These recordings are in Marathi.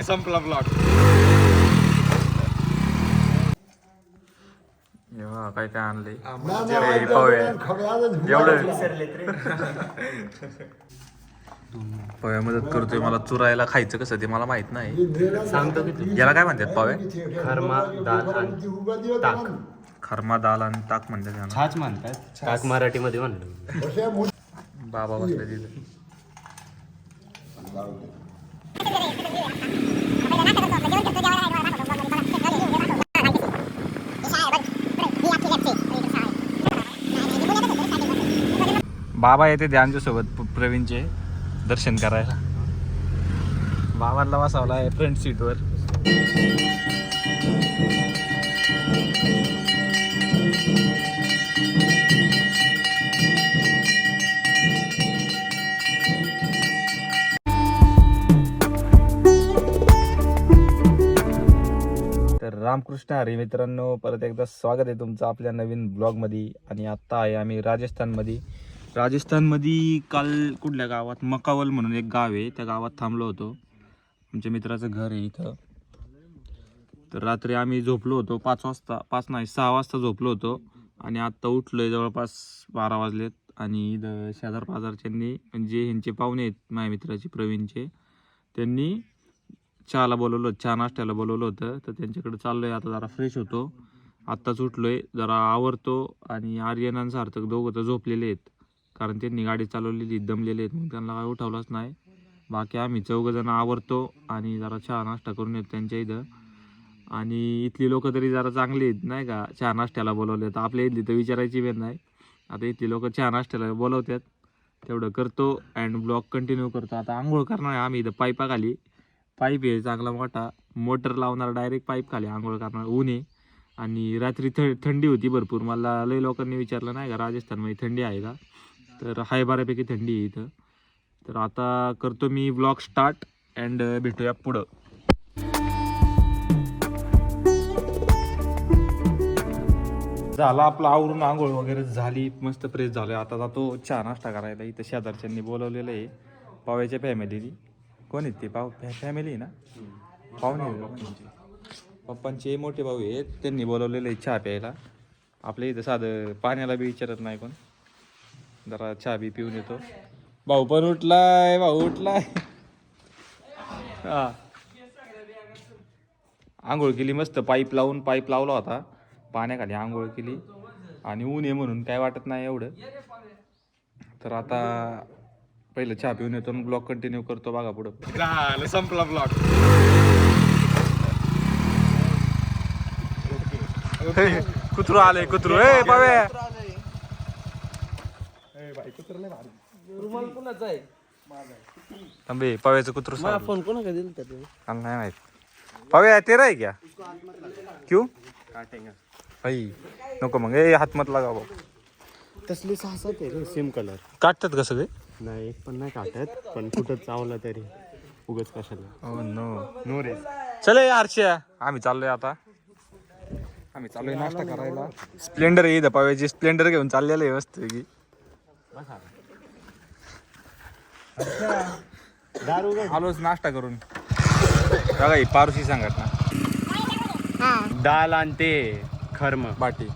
संपला ब्लॉग. काय काय आणले पव्या मदत करतोय मला चुरायला खायचं कसं ते मला माहित नाही. सांगतो की तू. याला काय म्हणतात पव्या? खरमा दाल आणि ताक. खरमा दाल आणि ताक म्हणतात त्याला. छाछ म्हणतात, ताक मराठीमध्ये म्हणलं. बाबा बसले तिथे. बाबा येते ध्यानच्या सोबत प्रवीणचे दर्शन करायला. बाबांना बसावला आहे फ्रंट सीटवर. तर रामकृष्ण हरी मित्रांनो, परत एकदा स्वागत आहे तुमचं आपल्या नवीन ब्लॉगमध्ये. आणि आत्ता आहे आम्ही राजस्थानमध्ये. काल कुठल्या गावात मकावल म्हणून एक गाव आहे, त्या गावात थांबलो होतो. आमच्या मित्राचं घर आहे इथं. तर रात्री आम्ही झोपलो होतो 6 वाजता झोपलो होतो. आणि आत्ता उठलो आहे जवळपास 12 वाजलेत. आणि इथं शेजार पाजारच्यांनी म्हणजे ह्यांचे पाहुणे आहेत माझ्या मित्राचे प्रवीणचे, त्यांनी चहाला बोलवलं होतं, चहा नाश्त्याला बोलवलं होतं. तर त्यांच्याकडे चाललो आहे आता. जरा फ्रेश होतो, आत्ताच उठलो आहे, जरा आवरतो. आणि आर्यन आणि सार्थक दोघं तर झोपलेले आहेत, कारण त्यांनी गाडी चालवलेली, दमलेले आहेत, मग त्यांना काय उठवलंच नाही. बाकी आम्ही 4 जण आवरतो आणि जरा चहा नाश्ता करून येतो त्यांच्या इथं. आणि इथली लोक तरी जरा चांगली आहेत नाही का, चहा नाश्त्याला बोलवले. तर आपल्या इथली तर विचारायची वेळ नाही. आता इथली लोक चहा नाश्त्याला बोलवतात, तेवढं करतो अँड ब्लॉग कंटिन्यू करतो. आता आंघोळ करणार आहे आम्ही इथं पाईपाखाली. पाईप आहे चांगला मोठा, मोटर लावणार, डायरेक्ट पाईप खाली आंघोळ करणार. ऊन आहे आणि रात्री थंडी होती भरपूर. मला लई लोकांनी विचारलं नाही का राजस्थानमध्ये थंडी आहे का, तर हाय बऱ्यापैकी थंडी आहे इथं. तर आता करतो मी ब्लॉग स्टार्ट अँड भेटूया पुढं. झाला आपलं आवरून, आंघोळ वगैरे झाली, मस्त फ्रेश झालं. आता जातो चहा नाश्ता करायला. इथं शेजारच्यांनी बोलवलेलं आहे, पाव्याच्या फॅमिलीनी. कोण आहेत ते फॅमिली ना, पाहुणे पप्पांचे मोठे भाऊ आहेत, त्यांनी बोलवलेलं आहे चहा प्यायला. आपल्या इथं साधं पाण्याला बी विचारत नाही कोण. जरा चहा बी पिऊन येतो. भाऊ पण उठलाय, हा आंघोळ केली मस्त, पाईप लावला होता, पाण्याखाली आंघोळ केली. आणि ऊन आहे म्हणून काय वाटत नाही एवढं. तर आता पहिलं चहा पिऊन येतो, ब्लॉग कंटिन्यू करतो. बघा पुढं. संपला ब्लॉग. कुत्रू आले, कुत्रू. ए पाव्या, थांबे, पाव्याचं कुत्रू. फोन कोणा का दिल तर नाही माहित. पाव्या तेरा आहे क्या? क्यों भाई? नको मग, ए हात मत लागा भाऊ. तसले 6-7 आहे रे, सेम कलर. काटतात का सगळे? नाही, एक पण नाही काटत, पण कुठं चावला तरी उगाच कशाला. Oh no. नो रे. चले यारच्या, आम्ही चाललोय आता. आम्ही चाललोय नाश्ता करायला. स्प्लेंडर आहे इथं, पाव्याची स्प्लेंडर घेऊन चाललेलं आहे मस्त की. दारू आलोच नाश्ता करून. बघा ही पारुशी सांगत ना, दाल आणि ते खर्म बाटी.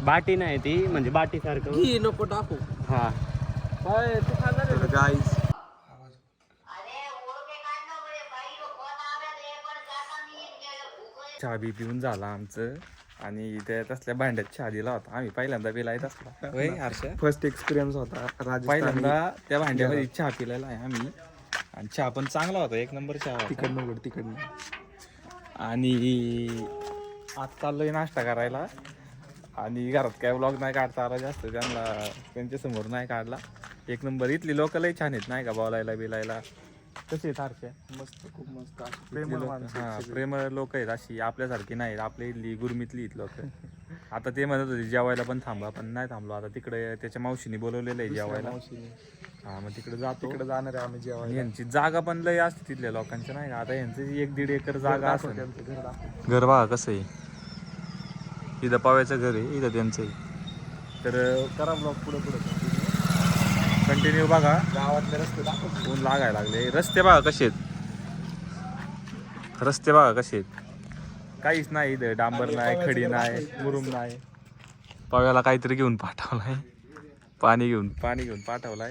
बाटी नाही ती, म्हणजे बाटी सारखं नको टाकू. हा गाईस, चहा बी पिऊन झाला आमचं. आणि इथे तसल्या भांड्यात चहा दिला होता आम्ही पहिल्यांदा पिलायत असला. होय हर्षा, फर्स्ट एक्सपिरियन्स होता पहिल्यांदा त्या भांड्यामध्ये चहा पिलेला आहे आम्ही. आणि चहा पण चांगला होता, एक नंबर चहा होता. तिकडनं. आणि आज चाललोय नाश्ता करायला. आणि घरात काय व्लॉग नाही काढता आला जास्त, त्यांना त्यांच्या समोर नाही काढला. एक नंबर. इथली लोक लई छान आहेत नाही का, बोलायला बिलायला. कसे आहेत हर्षा? मस्त, खूप मस्त. प्रेमळ लोक आहेत, अशी आपल्यासारखी नाहीत. आपल्या इथली गुरमीतली आहेत लोक. आता ते म्हणत होते जेवायला पण थांबा, पण नाही थांबलो. आता तिकडे त्याच्या मावशीने बोलवलेलं आहे जेवायला. हा, मग तिकडे जातो. तिकडे जाणार आहे आम्ही जेवायला. यांची जागा पण लई असते तिथल्या लोकांची नाही का. आता यांचं 1-1.5 एकर जागा असते. घर बघा कसं आहे. इथं पाव्याचं घर आहे, इथं त्यांचं आहे. तर करा ब्लॉग पुढं कंटिन्यू बघा. गावातले रस्ते दाखवतो. ऊन लागायला लागले. रस्ते बघा कसे आहेत. रस्ते बघा कसे आहेत, काहीच नाही इथं, डांबर नाही, खडी नाही, मुरुम नाही. पाव्याला काहीतरी घेऊन पाठवलाय, पाणी घेऊन पाठवलाय.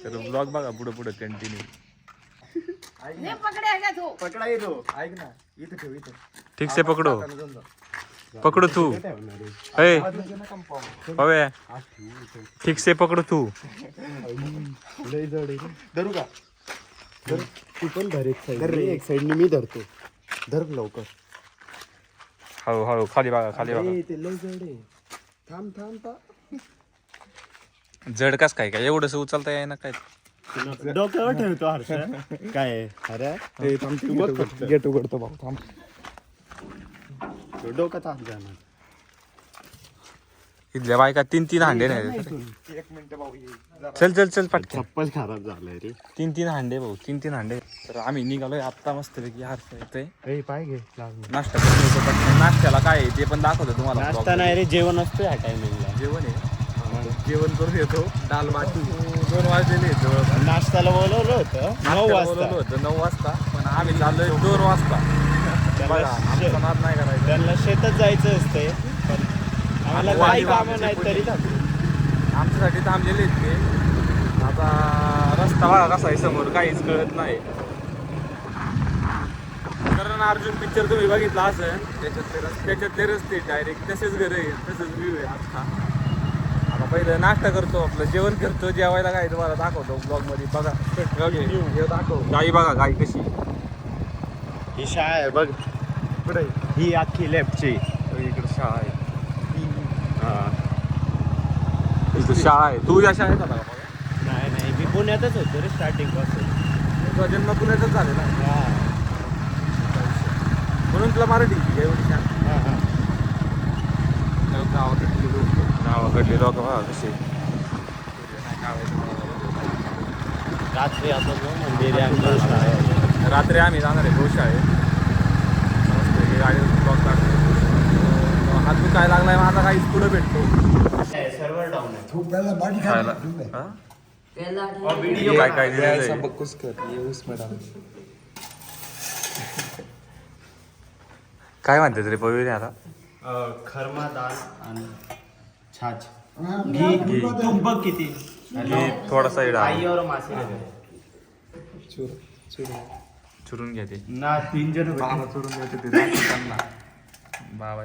तर ब्लॉग बघा पुढे कंटिन्यू. पकडा येतो, ऐक ना, इथं ठेव, इथं ठीक से पकडो पकडो तू. ए पाव्या ठीक से पकडो तू. धरू का? तू पण धर एक साईडने मी धरतो. धर लवकर. हळू खाली बघा, खाली बघा. ते लय जड आहे. थांब. जड कस काय एवढंच उचलता येई ना काय. डोक्यावर ठेवतो हर्ष. काय अरे गेट उघडतो भाऊ, थांब. डोकं थांब जाणार. इथल्या बायका 3 हांडे नाही. 1 मिनिट भाऊ, ये. चल पटकन. चप्पल खराब झालाय रे. 3 हांडे भाऊ, 3 हांडे. तर आम्ही निघालोय आता मस्तपैकी. हर्ष येतोय पाय घे. नाश्ता करून येतो पटकन. नाश्त्याला काय आहे ते पण दाखवतो तुम्हाला. नाश्ता नाही रे, जेवण असतं ह्या टायमिंगला. जेवण आहे, जेवण करून येतो. दाल बाटी 2 वाजलेले आहेत. नाश्त्याला बोलवलं होतं 9 वाजता. होतं 9 वाजता, पण आम्ही चाललोय 2 वाजता. बघा, आमचा नाद नाही करायचा. त्यांना शेतात जायचं असते, पण आम्हाला काही कामं नाही तरी आमच्यासाठी थांबलेले आहेत ते. आता रस्ता बघा कसा आहे समोर, काहीच कळत नाही. कारण अर्जुन पिक्चर तुम्ही बघितला असेल, त्याच्यातले रस्ते डायरेक्ट तसेच घर आहे, तसेच व्ह्यू आहे आता. पहिलं नाश्ता करतो, आपलं जेवण करतो. जेवायला काय तुम्हाला दाखवतो ब्लॉग मध्ये. बघा दाखव गाई, बघा गाई कशी. ही शाळा आहे बघ कुठे, ही अख्खी लेफ्टची. इकडे शाळा आहे. इकडे शाळा आहे. तू या शाळेत होता का? नाही मी पुण्यातच होतो रे स्टार्टिंग पासून. तुझा जन्म पुण्यातच झालेला म्हणून तुला मराठी एवढी छान. गावाकडली लोक बघा कसे. रात्री आपण रात्री आम्ही जाणार आहे गोशाळेत. गाडी ब्लॉक काढतो. हात तू काय लागलाय माझा, काहीच पुढे भेटतो. सर्व्हर डाऊन आहे. खायला काय दिलेलं बक्कुस कर, ये उस मॅडम. काय म्हणतात रे पवित्र आता. खरमा डाळ आणि छाछ. घी तूप बघ किती. आणि थोडासा आई और मासे चुरून घ्या ते. ना 3 जण बाबा चोरून येते ते दाखवताना. बाबा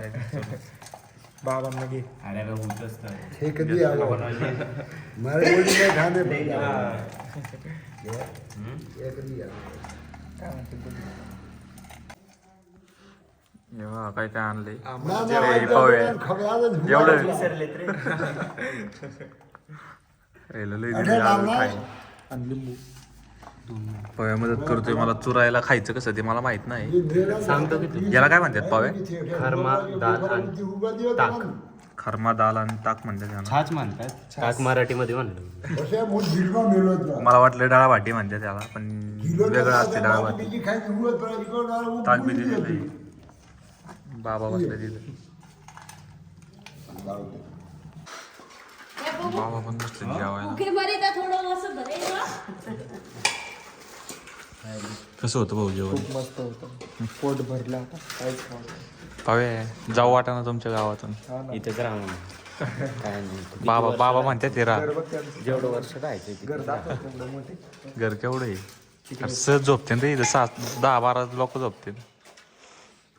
बाबांना घे. अरे होतच तर. हे कधी आलं मला एवढी नाही खाणे हे कधी आलं काय आणलंय आणि लिंबू पव्या मदत करतोय मला चुरायला. खायचं कसं ते मला माहित नाही. सांगतो की याला काय म्हणतात पव्या? खरमा डाळ आणि ताक. खरमा दाल आणि ताक म्हणतात त्याला. छाछ म्हणतात, ताक मराठीमध्ये म्हणलं. मला वाटलं डाळ भाटी म्हणतात त्याला, पण वेगळं असते डाळ भाटी. ताक बी दिले. बाबा बसले तिथे. बाबा पण बसले जेवायला. कसं होतं भाऊ जेवण? खूप मस्त होतं, पोट भरलं आता, काहीच खावं. पावे जाऊ वाटा ना तुमच्या गावातून. इथेच राहून काय नाही. बाबा म्हणतात ते राहा. जेवढं वर्ष राहायचं घर दाखव तेवढं मोठे. घर केवढं आहे? सहज झोपते रे इथं. 7-10-12 लोक झोपते.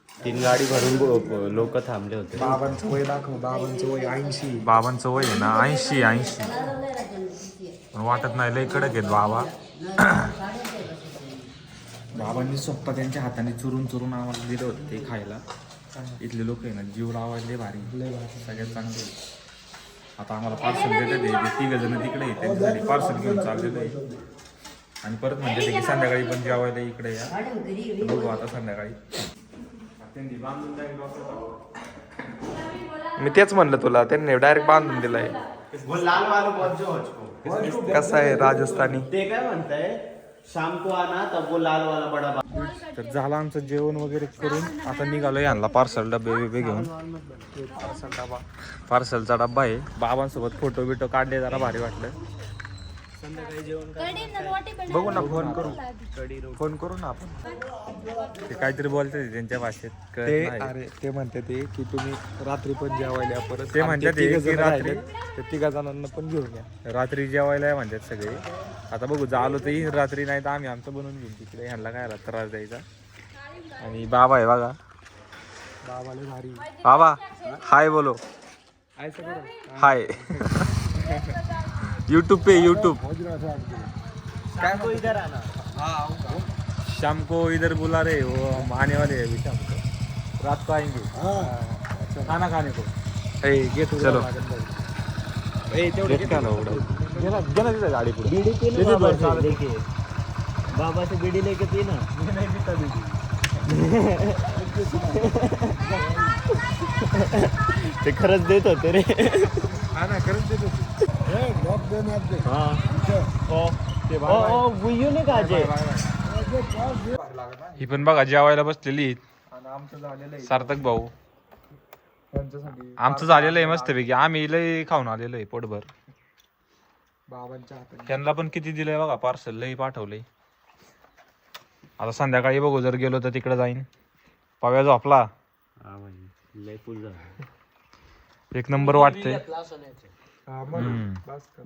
3 गाडी भरून लोक थांबले होते. बाबांचं वय दाखव. बाबांचं वय 80. बाबांचं वय आहे ना 80. पण वाटत नाही लय कडक आहेत बाबा. बाबांनी स्वतः त्यांच्या हाताने चुरून आम्हाला दिलं होतं ते खायला. इथले लोक आहे ना जीव लावायला भारी, सगळ्यात चांगले. आता आम्हाला पार्सल देतात ते 3 जण तिकडे आहे, त्यांच्यासाठी पार्सल घेऊन चाललेलं आहे. आणि परत म्हणते ते की संध्याकाळी पण जेवायला इकडे या. बघू आता संध्याकाळी. मी तेच म्हणलं तुला, त्यांनी डायरेक्ट बांधून दिलाय. कसं आहे राजस्थानी. ते काय म्हणताय, शाम को आना तब वो लाल वाला बडा. तर झालं आमचं जेवण वगैरे करून आता निघालो यांना पार्सल डबे बिबे घेऊन. पार्सलचा डब्बा आहे. बाबांसोबत फोटो बिटो काढले, जरा भारी वाटलं. संध्याकाळी जेवण करा. बघू ना फोन करू फोन करू ना आपण ते काहीतरी बोलतात त्यांच्या भाषेत ते कळत नाही. अरे ते म्हणते ते की तुम्ही रात्री पण जेवायला या परत ते म्हणतात ते की रात्री ते 3 जणांना पण घेऊन या. रात्री जेवायला म्हणतात सगळे. आता बघू झालो तर येईन रात्री, नाही तर आम्ही आमचं बनवून घेऊन तिकडे. ह्यांना काय त्रास द्यायचा. आणि बाबा आहे बघा, बाबाला भारी बाबा हाय बोलो, ऐसा करो. हाय यूट्यूब पे यूट्यूब. शाम इधर आना. शाम को इधर बुला रहे वो, हम आने वाले हैं अभी शाम को, रात को आएंगे खाना खाने को. चलो गेला तिथं गाडी पुढे. बीड़ी पी ना बाबा से लेके, बाबा से बीड़ी लेके पी ना. ते खरंच देत होते रे. हा ना खरंच देतो. हाँ बुयू ने काजे. ही पण बघा जेवायला बसलेली आहेत. आणि आमचं झालेलं आहे सार्थक भाऊ. त्यांच्यासाठी आमचं झालेलं आहे मस्तपैकी. आम्ही लय खाऊन आलेलो आहे पोटभर. बाबांच्या हाताने त्यांना पण किती दिलंय बघा, पार्सल लय पाठवलंय. आता संध्याकाळी बघू, जर गेलो तर तिकडे जाईन. पाव्या झोपला हा भाई लय फुल झाला. एक नंबर वाटतंय. हा मग बस कर.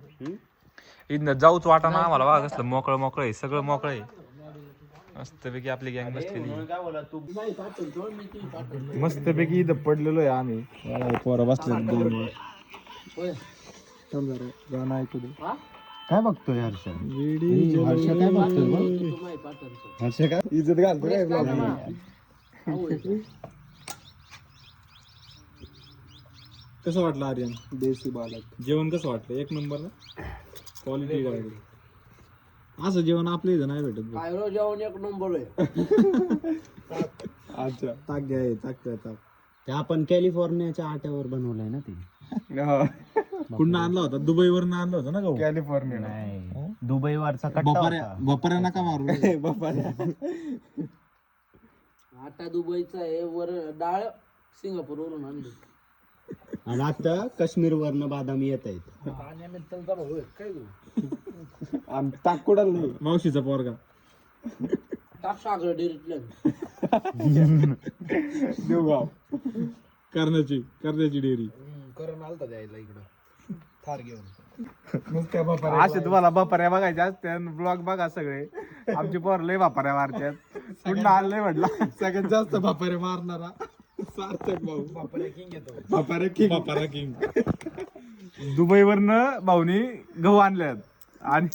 इथनं जाऊच वाटा ना आम्हाला बघा, कसलं मोकळं मोकळं आहे, सगळं मोकळं आहे. मस्तपैकी आपली गँग बसलेली. काय बोला तू. मस्तपैकी इथं पडलेलो आहे आम्ही. पोरं बसले दोन. गाणं ऐकू दे. काय बघतोय हर्षा? हर्षा काय बघतोय? हर्षा काय इज्जत घालतो काय ब्लॉग मध्ये? कसं वाटलं आर्यन? देसी बालक जेवण कसं वाटलं? एक नंबर ना, क्वालिटी काय. असं जेवण आपल्या इथं नाही भेटत. जेवण एक नंबर आहे. अच्छा ताक घ्या, ताक घ्या, ताक. ते आपण कॅलिफोर्नियाच्या आट्यावर बनवलंय ना ते. कुठं आणला होता? दुबईवरून आणला होता ना गहू? कॅलिफोर्निया. नाही दुबई वरचा कट्टा होता. बपऱ्या नका मारू. आटा दुबईचा आहे, वर डाळ सिंगापूर वरून आणली. आणि आता काश्मीर वरनं बादाम येत आहेत. आणि ताक कुडाल नाही. मावशीचा पोरगा. टाक साखर डिरेक्टली. देवगाव करण्याची डेअरी. करण आलता द्यायला इकडं थार घेऊन. नुसत्या बापा असे तुम्हाला बापऱ्या बघायच्या असत्या, ब्लॉग बघा सगळे. आमची पोर लय बापऱ्या मारतात. कुठं आणलंय म्हटलं सगळ्यात जास्त बापारे मारणारा सार्थक भाऊ. बापारे किंग. दुबईवरनं भाऊनी गहू आणल्यात आणि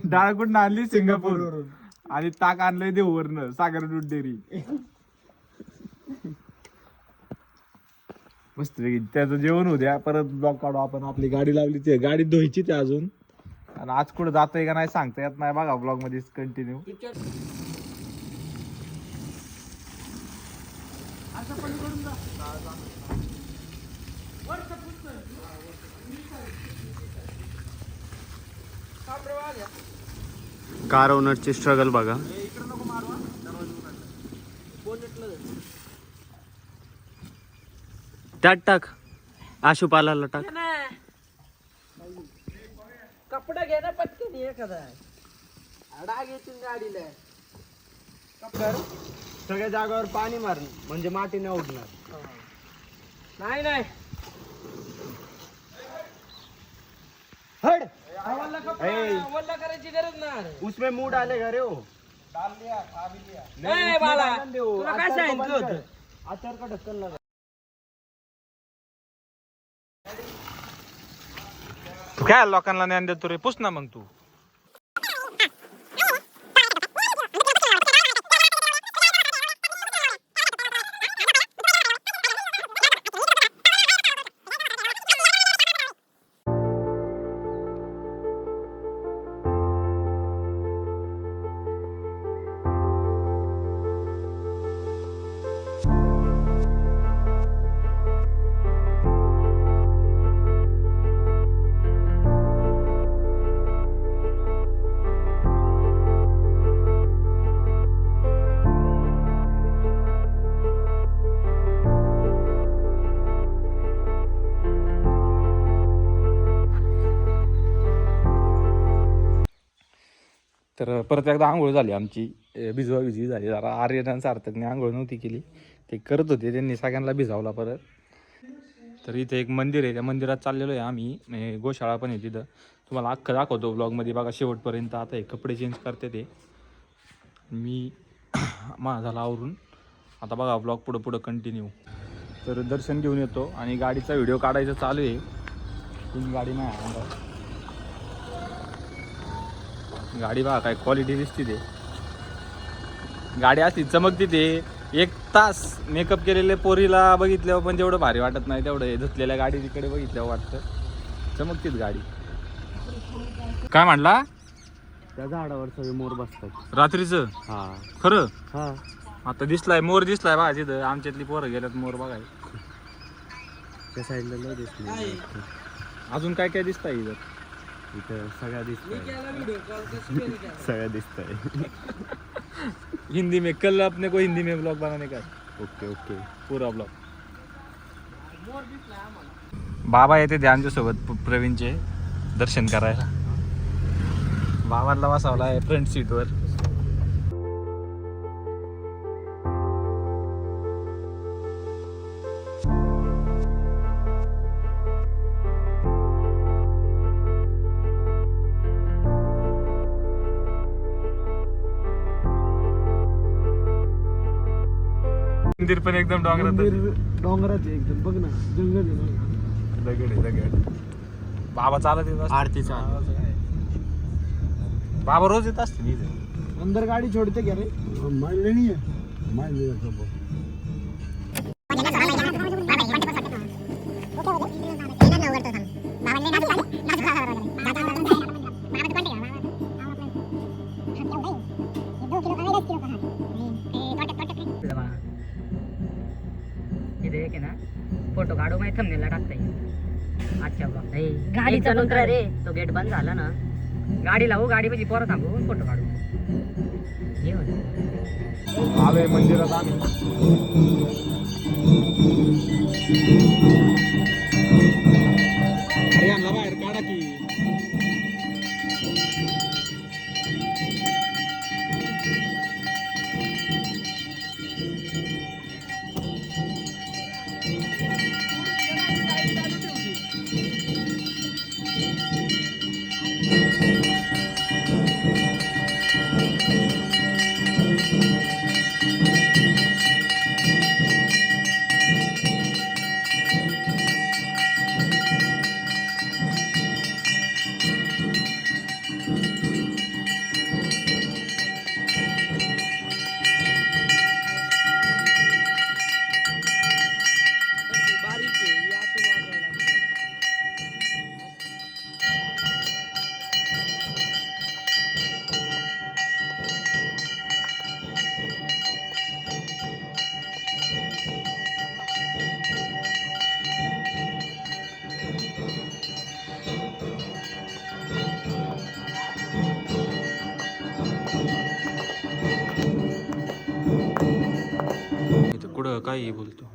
डाळ कुठं आणली? सिंगापूर. आणि ताक आणलंय देऊवरनं, सागर दूध डेअरी. मस्त त्याचं जेवण उद्या परत ब्लॉग काढू आपण. आपली गाडी लावली, ती गाडी धुवायची ते अजून. आणि आज कुठं जातोय का नाही सांगता येत नाही. बघा ब्लॉग मध्ये कंटिन्यू. कार ओनरची स्ट्रगल बघा. त्यात टाक, आशुपालाला टाक. कपडा घे ना पटकन एखादा. डाग येतील गाडीला. सगळ्या जागावर पाणी मार, म्हणजे माती नाही उडणार. नाही नाही हड वल्ला करायची गरज नाही. उसमें मूड आले घरे हो. ए बाला, तुला काय सांगितलं होतं? आचार का ढक्कन लगा. तू काय लोकांना ज्ञान देतो रे? पुस ना मग तू. तर परत एकदा आंघोळ झाली आमची, भिजवा भिजवी झाली. जरा आर्यन सार्थकने आंघोळ नव्हती केली, ते करत होते, त्यांनी सगळ्यांना भिजावला परत. तर इथे एक मंदिर आहे, त्या मंदिरात चाललेलो आहे आम्ही, म्हणजे गोशाळा पण आहे तिथं. तुम्हाला अख्खं दाखवतो ब्लॉगमध्ये बघा शेवटपर्यंत. आता हे कपडे चेंज करते ते मी माझा झाला आवरून. आता बघा ब्लॉग पुढं कंटिन्यू. तर दर्शन घेऊन येतो आणि गाडीचा व्हिडिओ काढायचा चालू आहे. तीन गाडी नाही अंगावर. गाडी बघा काय क्वालिटी दिसते ते. गाडी असती चमकती ते. 1 तास मेकअप केलेले पोरीला बघितल्यावर पण जेवढं भारी वाटत नाही तेवढं धुतलेल्या गाडी तिकडे बघितल्यावर वाटतं चमकतीच गाडी. काय म्हणला? त्या झाडावर सगळे मोर बसतात रात्रीचं? हा खरं? हा. आता दिसलाय मोर, दिसलाय बा तिथं. आमच्यातली पोरं गेल्यात मोर बघाय. त्या साईडला नाही दिसले. अजून काय काय दिसतंय इथं? इथं सगळ्या दिसतंय. सगळ्या दिसतंय. हिंदी में कल अपने को हिंदी में ब्लॉग बनाने का. Okay okay. पूरा ब्लॉग. बाबा येते ध्यानच्या सोबत प्रवीणचे दर्शन करायला. बाबांना बसवला आहे फ्रंट सीटवर. मंदिर पण एकदम डोंगरात एकदम बघ ना, जंगल आहे. दगड. बाबा चालत येत असते. आरती चालू. बाबा रोज येत असते. अंदर गाडी छोड़ते क्या रे? मानले नहीं है, मान लिया सब. इथे एक आहे ना, फोटो काढू माहिती थंबनेलला टाकता येईल. अच्छा ब्लॉग गाडीचा नंतर रे तो गेट बंद झाला ना, गाडी लावू, गाडी म्हणजे पोरं थांबू, फोटो काढू. ये होतं. आलोय मंदिरात आम्ही. अरे यांना बाहेर काढा की. कुठं काही बोलतो.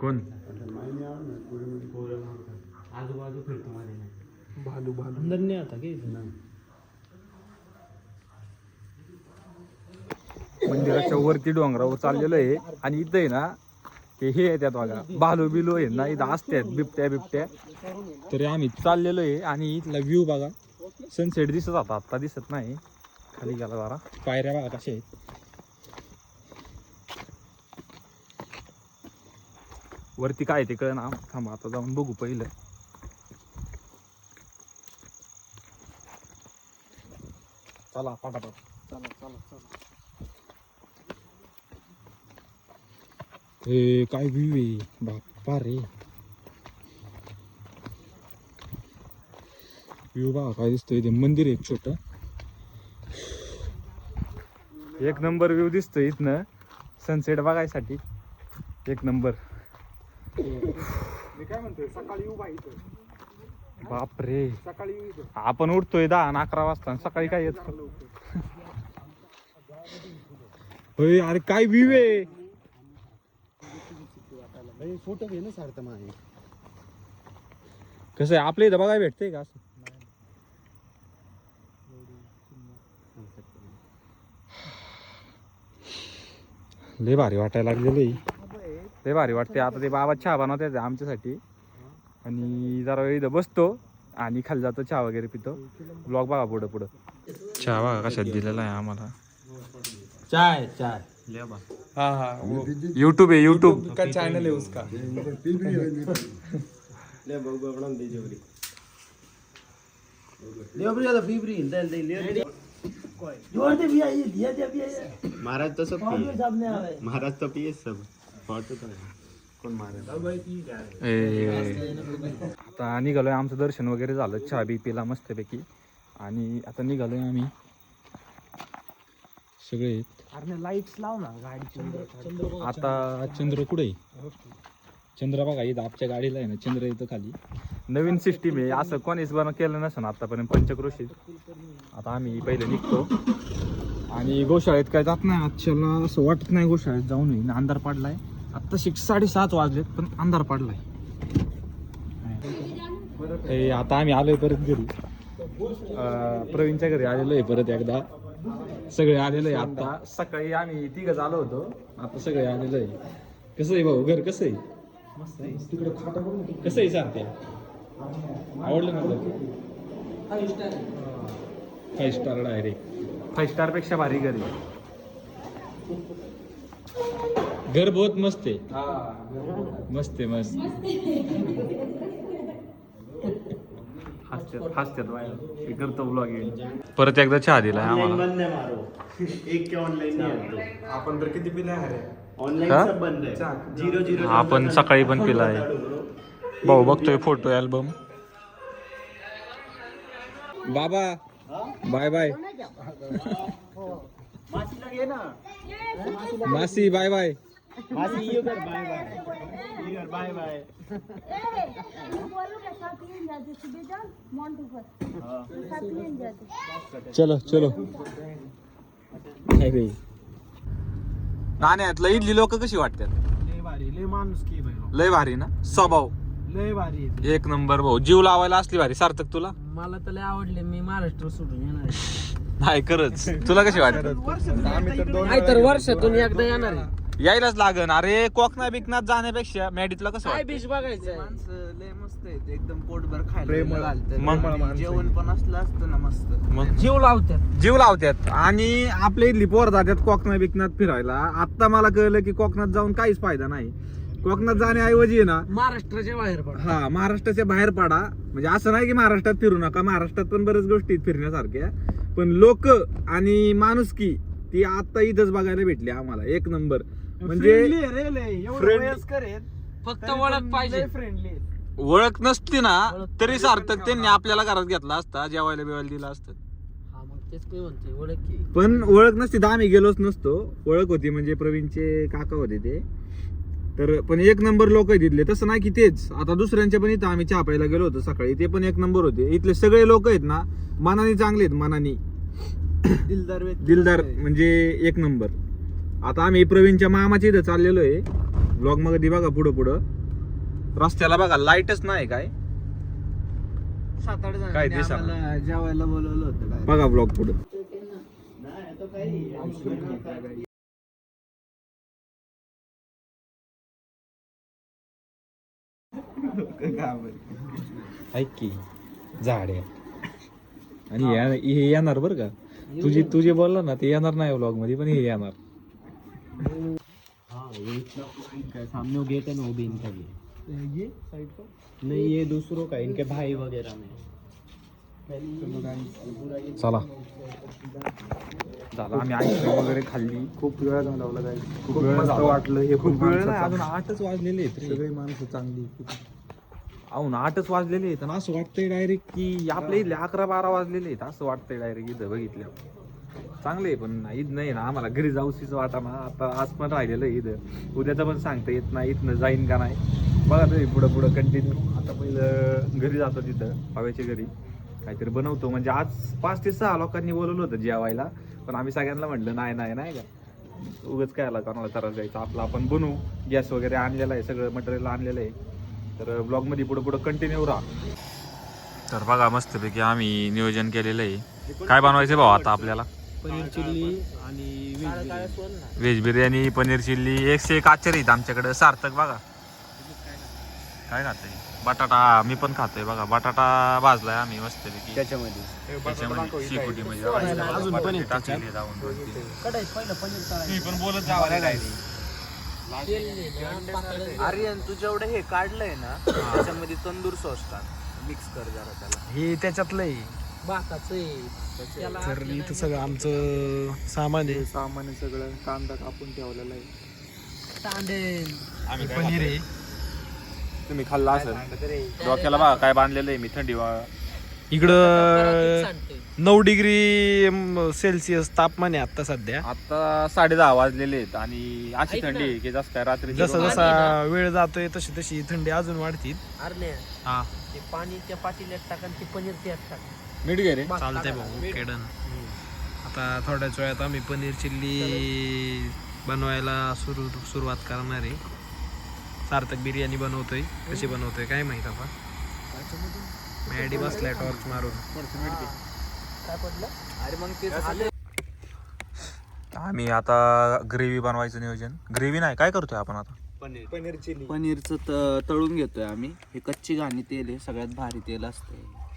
कोण? आजूबाजू फिरतो मध्ये भालू अंदर नाही आता की. मंदिराच्या वरती डोंगरावर चाललेलं आहे आणि इथं आहे ना हे येतात बघा भालू बिलू आहे ना, इथं असतात बिबट्या. तरी आम्ही चाललेलो आहे आणि इथला व्ह्यू बघा. सनसेट दिसत होता, आता दिसत नाही. खाली गेला जरा. पायऱ्या बघा कशा आहेत. वरती काय ते कळ ना. थांबा आता जाऊन बघू पहिलं. चला पटापट. हे काय व्ह्यू आहे बाप्पा रे. व्ह्यू बघा काय दिसतोय. ते मंदिर आहे छोट. एक नंबर व्ह्यू दिसतोय इथनं सनसेट बघायसाठी. एक नंबर. मी काय म्हणतोय, सकाळी येऊ बाई. बाप रे, सकाळी येऊ. आपण उठतोय 10 आणि 11 वाजता. सकाळी काय येत. होय अरे काय व्ह्यू आहे. फोटो घे ना सारखं माझे. कसं आहे आपल्या इथं बघायला भेटतंय का असं? लय भारी वाटायला लागलेलं लय भारी वाटते. आता ते बाबा चहा बनवतात आमच्यासाठी आणि जरा वेळ इथं बसतो आणि खाली जातो चहा वगैरे पितो. ब्लॉग बघा पुढं पुढं. चहा बघा कशात दिलेला आहे आम्हाला. चाय चाय हा हा यूट्यूब आहे यूट्यूब का चॅनल है उसका. महाराज तसं महाराज तो पिये सब कोण महाराज. आता निघालोय. आमचं दर्शन वगैरे झालं. चहा बी पिला मस्तपैकी आणि आता निघालोय आम्ही सगळे. लाईट्स लाव ना गाडीची. आता चंद्र कुठे? चंद्र बघा इथं आमच्या गाडीला आहे ना चंद्र इथं खाली. नवीन सिस्टीम आहे. असं कोणीच केलं नसेल आतापर्यंत पंचक्रोशीत. आता आम्ही पहिले निघतो आणि गोशाळेत काय जात नाही आजच्याला. असं वाटत नाही गोशाळेत जाऊन येईन. अंधार पडलाय. आत्ता 7:30 वाजलेत पण अंधार पडलाय. आता आम्ही आलोय परत घरी. प्रवीणच्या घरी आलेलो आहे परत एकदा. सगळे आलेलो आहे. आता सकाळी आम्ही 3घच आलो होतो. आता सगळे आलेलो आहे. कसं आहे भाऊ घर? कसं आहे? तिकडे खाटा कसं आहे सारख्या? आवडलं ना? 5 स्टार डायरेक्ट. 5 स्टार पेक्षा भारी घर आहे. घर बहुत मस्त आहे. मस्त आहे मस्त. हसत्यात बाहेर करतो ब्लॉग. परत एकदा चहा दिलाय आम्हाला. आपण तर किती पिले आहे आपण सकाळी पण पिलाय. भाऊ बघतोय फोटो अल्बम. बाबा बाय बाय. मासी बाय बाय. Bye bye. चलो चलो. काय रे नाण्यातलं इडली लोक कशी वाटतात? लय भारी. लय माणूस की भाई. लय भारी ना स्वभाव. लय भारी. एक नंबर भाऊ. जीव लावायला असली भारी. सार्थक तुला? मला तर लय आवडले. मी महाराष्ट्र सोडून येणार. नाही खरंच. तुला कशी वाटत? नाही तर वर्षातून एकदा येणार आहे. यायलाच लागन. अरे कोकणात बिकनात जाण्यापेक्षा मॅडीतला कसं काय वाटतं? बीच बघायचं. माणसं लय मस्त आहेत. एकदम पोटभर खायला प्रेमळ. घालतात. मग जेवण पण असलं असतं ना मस्त. मग जीव लावतात. जीव लावतात. आणि आपल्या इथली पोर जातात कोकणात बिकनात फिरायला. आता मला कळलं की कोकणात जाऊन काहीच फायदा नाही. कोकणात जाण्याऐवजी आहे ना महाराष्ट्राच्या बाहेर पडा. हा महाराष्ट्राच्या बाहेर पडा. म्हणजे असं नाही की महाराष्ट्रात फिरू नका. महाराष्ट्रात पण बऱ्याच गोष्टी आहेत फिरण्यासारख्या. पण लोक आणि माणुसकी ती आता इथंच बघायला भेटली आम्हाला. एक नंबर. म्हणजे फक्त ओळख पाहिजे. फ्रेंडली. ओळख नसती ना तरी सार्थक त्यांनी आपल्याला घरात घेतला असता. जेवायला बिवायला दिला असतं. हा मग तेच मी म्हणतोय ओळख की. पण ओळख नसती तर आम्ही गेलोच नसतो. ओळख होती म्हणजे प्रवीणचे काका होते ते. तर पण एक नंबर लोक तिथले. तसं नाही की तेच. आता दुसऱ्यांच्या पण इथं आम्ही चहा प्यायला गेलो होतो सकाळी. ते पण एक नंबर होते. इथले सगळे लोक आहेत ना मनाने चांगले आहेत. मनाने दिलदार म्हणजे एक नंबर. आता आम्ही प्रवीणच्या मामाच्या इथं चाललेलो आहे. ब्लॉग मध्ये बघा पुढं पुढं. रस्त्याला बघा लाईटच नाही काय. 7-8 काय जणांनी दिसा. आम्हाला जेवायला बोलवलं होतं. काय बघा ब्लॉग पुढं. ऐक की झाड आहे आणि हे येणार बरं का. तुझे बोलला ना ते येणार नाही व्लॉग मध्ये पण हे येणार. सामने गेट है ना वो भी इनका भी है. ये साइड पर नहीं ये दूसरों का इनके भाई वगैरह में. चला झालं. आम्ही आईस्क्रीम वगैरे खाल्ली. खूप वेळ घालवला जाईल. खूप मस्त वाटलं. हे खूप वेळ नाही, अजून 8च वाजलेले आहेत रे. सगळी माणसं चांगली. अहो 8च वाजलेले आहेत आणि असं वाटतंय डायरेक्ट की आपल्या इथले 11-12 वाजलेले आहेत. असं वाटतंय डायरेक्ट इथं बघितलं. चांगले आहे पण ईद नाही ना आम्हाला घरी जाऊशीच वाटा ना. आता आज पण राहिलेलं आहे इथं. उद्याचं पण सांगता येत नाही इथनं जाईन का नाही. बघा तरी पुढं पुढं कंटिन्यू. आता पहिलं घरी जातो तिथं हवेच्या घरी काहीतरी बनवतो. म्हणजे आज 5 ते 6 लोकांनी बोलवलं होतं जेवायला पण आम्ही सगळ्यांना म्हटलं नाही नाही नाही का उगाच कायला कोणाला त्रास द्यायचा, आपला आपण बनवू. गॅस वगैरे आणलेला आहे, सगळं मटेरियल आणलेलं आहे. तर ब्लॉगमध्ये पुढं कंटिन्यू राहा. तर बघा मस्तपैकी आम्ही नियोजन केलेलं आहे. काय बनवायचं भाऊ आता आपल्याला? पनीर चिल्ली आणि व्हेज बिर्याणी, पनीर चिल्ली, 101 आचारी आहेत आमच्याकडे. सार्थक बघा काय खातंय, बटाटा. मी पण खातोय बघा, बटाटा भाजलाय आम्ही मस्तपैकी त्याच्यामध्ये शेकोटीमध्ये टाकलेली जाऊन 2-3. तुम्ही पण बोलत जावा काय आर्यन तू जेवढं हे काढलंय ना त्याच्यामध्ये तंदूर सॉस टाक, मिक्स कर जरा त्याला. हे त्याच्यातलंय. तर इथं सगळं आमचं सामान आहे. सामान आहे सगळं, कांदा कापून ठेवलेला आहे. आम्ही पनीर आहे. तुम्ही खाल्ला असेल. डोक्याला बघा काय बांधलेलं आहे मी, थंडी इकडं 9 डिग्री सेल्सिअस तापमान आहे आता सध्या. आता 10:30 वाजलेले आहेत आणि अशी थंडी आहे की जसं काय रात्री जसा जसा वेळ जातोय तशी तशी थंडी अजून वाढतील. हा पाणीच्या पाटील्यात टाकून ती पनीरची टाक. मीठ घे रे. चालतंय भाऊ, केडन. आता थोड्याच वेळात आम्ही पनीर चिल्ली बनवायला सुरुवात करणार आहे. सार्थक बिर्याणी बनवतोय, कशी बनवतोय काय माहित आता. मॅडी बसलाय टॉर्च मारून. अरे मग ते आम्ही आता ग्रेव्ही बनवायचं नियोजन. ग्रेव्ही नाही, काय करतोय आपण आता? पनीर चिली. पनीरचं तळून घेतोय आम्ही. हे कच्ची घाणी तेल आहे, सगळ्यात भारी तेल असते.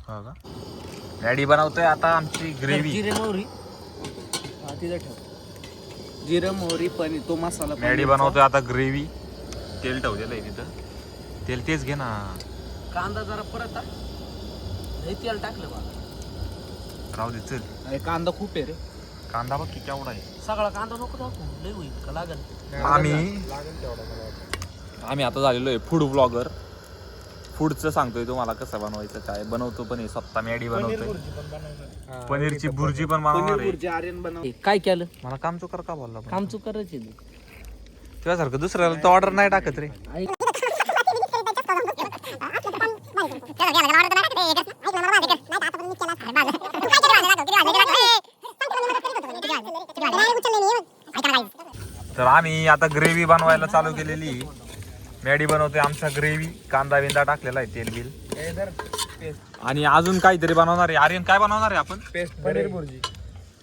हो का? मॅडी बनवतोय आता आमची ग्रेव्ही. जिरे मोहरी तिथं ठेव. जिरं मोहरी पनीर तो मसाला. मॅडी बनवतोय आता ग्रेव्ही. तेल ठेवलेलं आहे तिथं. तेल तेच घे ना. कांदा जरा परत टाक. हे तेल टाकलं बा. राहू दे चल. अरे कांदा खूप आहे रे. कांदा बघ की केवढा आहे. सगळा कांदा नको टाकू, लय होईल का लागल. आम्ही आता झालेलो आहे फूड ब्लॉगर. फूडचं सांगतोय तुम्हाला कसं बनवायचं, काय बनवतो पण आहे. स्वतः मॅडी बनवतोय. पनीरची भुर्जी पण बनवणार आहे. आर्यन बनव. काय केलं? मला काम चुकार का बोलला पण? काम चूक करायची. तुझ्यासारखं दुसऱ्याला तर ऑर्डर नाही टाकत रे. तर आम्ही आता ग्रेव्ही बनवायला चालू केलेली. मॅडी बनवतोय आमचा ग्रेव्ही. कांदा बिंदा टाकलेला आहे, तेल बिल. आणि अजून काहीतरी बनवणार आहे. आर्यन काय बनवणार आहे आपण? पनीर भुर्जी.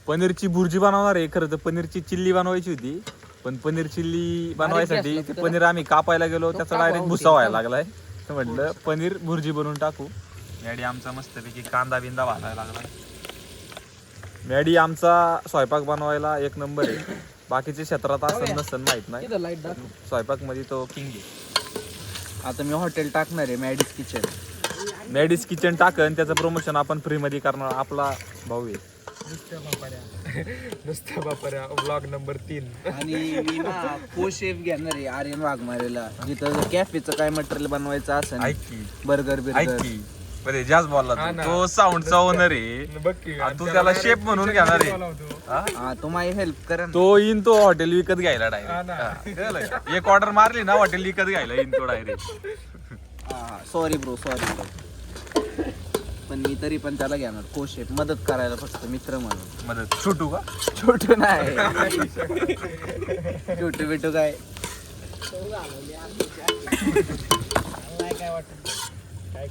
पनीरची भुर्जी बनवणार आहे. खरं तर पनीरची चिल्ली बनवायची होती, पण पनीर चिल्ली बनवायसाठी ते पनीर आम्ही कापायला गेलो, त्याचा डायरेक्ट भुसा व्हायला लागलाय. तर म्हटलं पनीर भुर्जी बनवून टाकू. मॅडी आमचा मस्तपैकी कांदा बिंदा वाढायला लागला. मॅडी आमचा स्वयंपाक बनवायला एक नंबर आहे. बाकीच्या क्षेत्रात असं नसन माहित नाही, स्वयंपाक मध्ये तो किंग आहे. आता मी हॉटेल टाकणार आहे, मॅडीज किचन. मॅडीज किचन टाकन, त्याचं प्रमोशन आपण फ्री मध्ये करणार. आपला भाऊ आहे. नुसत्या बापऱ्या ब्लॉग नंबर 3. आणि मी ना शेफ घेणार आहे आर्यन वाघमारेला. जिथं कॅफेचं काय मटेरियल बनवायचं असेल, ऐक की, बर्गर ऐक बिर्गर. की, बरे जास्त बोलला तू. तो साऊंडचा ओनर आहे. बघ की, आणि तू त्याला शेफ म्हणून घेणार आहे. हा तो माझी हेल्प करा ना. तो येईन, तो हॉटेल विकत घ्यायला डायरेक्ट. एक ऑर्डर मारली ना, हॉटेल विकत घ्यायला येईन तो direct. Sorry bro, sorry bro. पण मी तरी पण त्याला घेणार शेफ, मदत करायला फक्त मित्र म्हणून. मदत छोटू का? छोटू नाही. छोटू बिटू काय.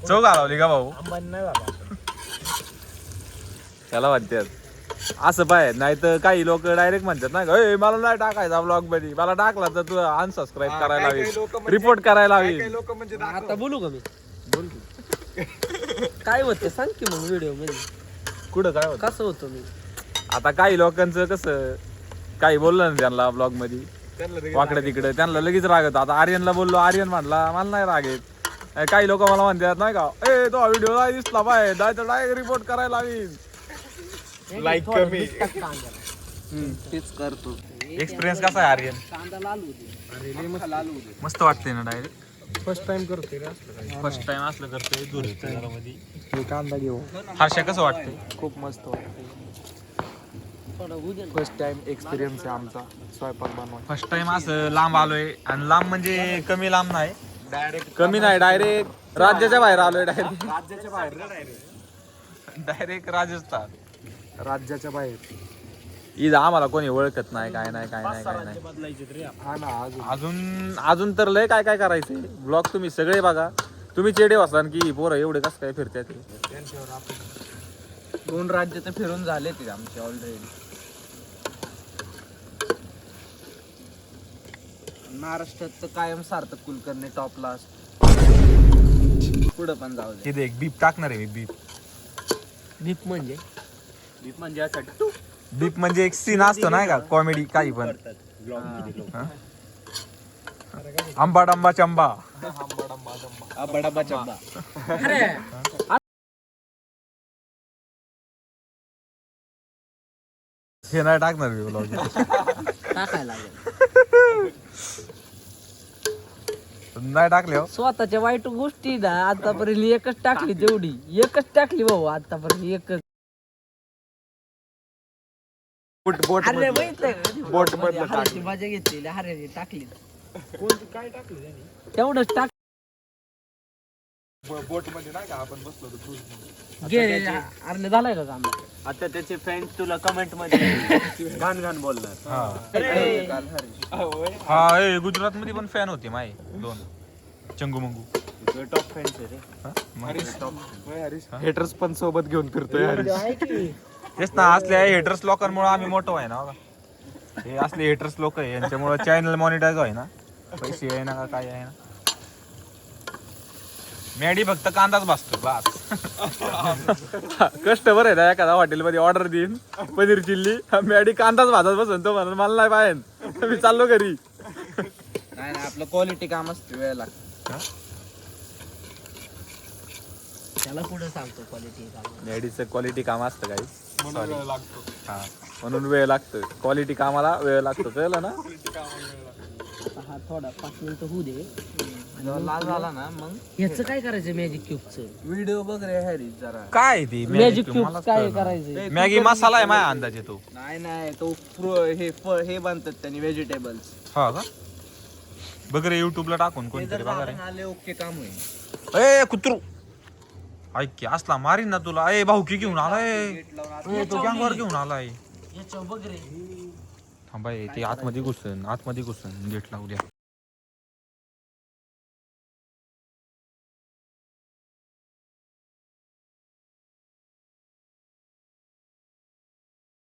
चव घालवली का भाऊ? त्याला म्हणतात असं पाय. नाही तर काही लोक डायरेक्ट म्हणतात ना, मला नाही टाकायचा ब्लॉग मध्ये. मला टाकला तर तू अनसबस्क्राईब करायला हवी, रिपोर्ट करायला हवी. लोक म्हणजे आता बोलू का मी? बोल की. काय होतं सांग की मग व्हिडिओ मध्ये कुठं काय होत कसं होतं मी? आता काही लोकांचं कसं, काही बोललं ना त्यांना ब्लॉग मध्ये वाकडं तिकडं, त्यांना लगेच राग येतो. आता आर्यनला बोललो, आर्यन म्हणला मला नाही राग येत. काही लोक मला म्हणतात नाही का, तो व्हिडिओ नाही दिसला पाय, डायरेक्ट रिपोर्ट करायला हवी. लाईक कमी. तेच करतो. एक्सपिरियन्स कसा आहे आर्यन? कांदा लाल होते. मस्त वाटते ना डायरेक्ट. फर्स्ट टाइम करतोय का? फर्स्ट टाइम असलं करतोय मध्ये. मी कांदा घेऊ. हर्षा कसं वाटतंय? खूप मस्त वाटतंय. थोडं होऊ दे ना. फर्स्ट टाइम एक्सपिरियन्स आहे आमचा स्वयंपाक बनवायचा. फर्स्ट टाइम असं लांब आलोय. आणि लांब म्हणजे कमी लांब नाही, कमी नाही, डायरेक्ट राज्याच्या बाहेर आलोय. राज्याच्या बाहेर. डायरेक्ट राजस्थान. राज्याच्या बाहेर. ईद आम्हाला कोणी ओळखत नाही काय नाही काय नाही काय नाही. अजून तर लय काय काय करायचंय. ब्लॉग तुम्ही सगळे बघा. तुम्ही चेडे वाचता की पोरं एवढे कसं काय फिरतात. 2 राज्य तर फिरून झाले ते आमचे ऑलरेडी. महाराष्ट्रात तर कायम सार्थक कुलकर्णी टॉपला पुढं पण जाऊ दे. तिथे एक बीप टाकणार आहे मी. बीप दीप म्हणजे बीप म्हणजे एक सीन असतो नाही का कॉमेडी काही पण. हा? आंबा डंबा चंबा. बडाबा चंबा. हे नाही टाकणार मी ब्लॉग. टाकायला लागेल. नाही टाकले हो. स्वतःच्या वाईट गोष्टी ना आतापर्यंत एकच टाकली. तेवढी एकच टाकली भाऊ आतापर्यंत एकच. बोट अरे माहितीये का? बोट मधलं हऱ्याची मजा घेतलेली. हऱ्याची टाकली. काय टाकली तेवढंच टाक. बोट मध्ये नाही का आपण बसलो होतो. घे अरे झालाय का काम. आता त्याचे फ्रेंड्स तुला कमेंट मध्ये घाण घाण बोलणार. हा ए गुजरात मध्ये पण फॅन होते माय 2 चंगू मंगू. टॉप फ्रेंड्स आहे रे. हेटर्स पण सोबत घेऊन फिरतोय तेच ना. असल्या हेटर्स लोकांमुळे आम्ही मोठं आहे ना. हे असले हेटर्स लोक आहे यांच्यामुळे चॅनल मॉनिटाईज आहे ना. पैसे आहे ना का काय आहे ना. मॅडी फक्त कांदाच भासतो बस. कस्टमर आहे ना एखादा हॉटेलमध्ये ऑर्डर देईन पनीर चिल्ली. मॅडी कांदाच भाजत बसून तो म्हणून मला नाही पाहिजे. मी चाललो घरी. नाही नाही आपलं क्वालिटी काम असते. वेळ लागतो. त्याला पुढे सांगतो क्वालिटी काम. मॅडीचं क्वालिटी काम असतं काही. हा म्हणून वेळ लागतो. क्वालिटी कामाला वेळ लागतो. कळलं ना. हा थोडा 5 मिनिटं होऊ दे. जेव्हा लाल झाला ना मग ह्याचं काय करायचं मॅजिक क्यूबचं. व्हिडिओ बघ रे हॅरी जरा. काय ती मॅजिक क्यूब काय करायचं. मॅगी मसाला आहे माझ्या अंदाजे तो. नाही तो हे बनतात त्यांनी व्हेजिटेबल्स. हा का बघ रे युट्यूबला टाकून कोणतरी बघा रे. आले ओके काम होईल. ए कुत्रू ऐक की असला मारीन ना तुला. ए भाऊकी घेऊन आलाय तो. गँगवर घेऊन आलाय. बघ रे थांबा ते आतमध्ये घुसन गेट लावू द्या.